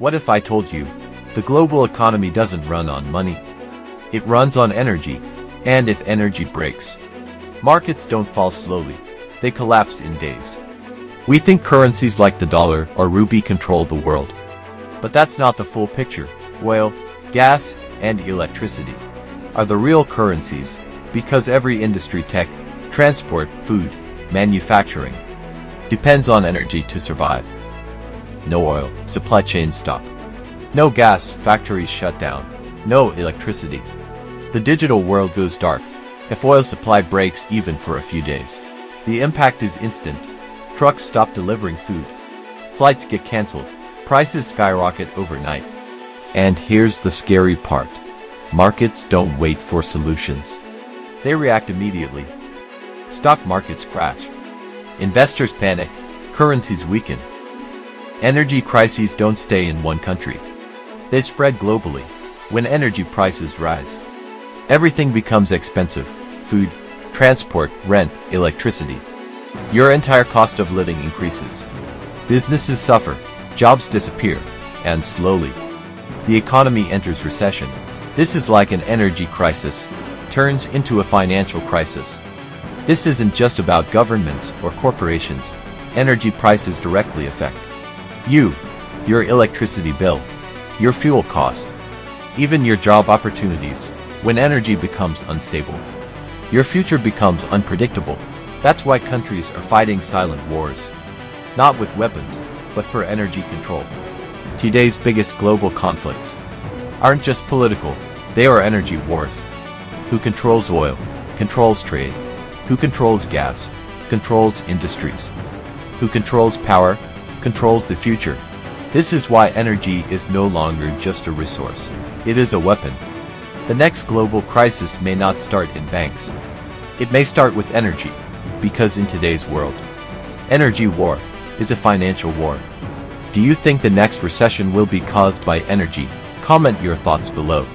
What if I told you, the global economy doesn't run on money? It runs on energy, and if energy breaks, markets don't fall slowly, they collapse in days. We think currencies like the dollar or rupee control the world. But that's not the full picture. Oil, gas, and electricity are the real currencies, because every industry, tech, transport, food, manufacturing, depends on energy to survive. No oil, supply chains stop. No gas, factories shut down. No electricity, the digital world goes dark. If oil supply breaks even for a few days, the impact is instant. Trucks stop delivering food. Flights get cancelled. Prices skyrocket overnight. And here's the scary part. Markets don't wait for solutions. They react immediately. Stock markets crash. Investors panic. Currencies weaken. Energy crises don't stay in one country. They spread globally. When energy prices rise, everything becomes expensive. Food, transport, rent, electricity. Your entire cost of living increases. Businesses suffer, jobs disappear, and slowly, the economy enters recession. This is like an energy crisis, turns into a financial crisis. This isn't just about governments or corporations. Energy prices directly affect you, your electricity bill, your fuel cost, even your job opportunities. When energy becomes unstable, your future becomes unpredictable. That's why countries are fighting silent wars, not with weapons, but for energy control. Today's biggest global conflicts aren't just political, they are energy wars. Who controls oil, controls trade. Who controls gas, controls industries. Who controls power, controls the future. This is why energy is no longer just a resource. It is a weapon. The next global crisis may not start in banks. It may start with energy, because in today's world, energy war is a financial war. Do you think the next recession will be caused by energy? Comment your thoughts below.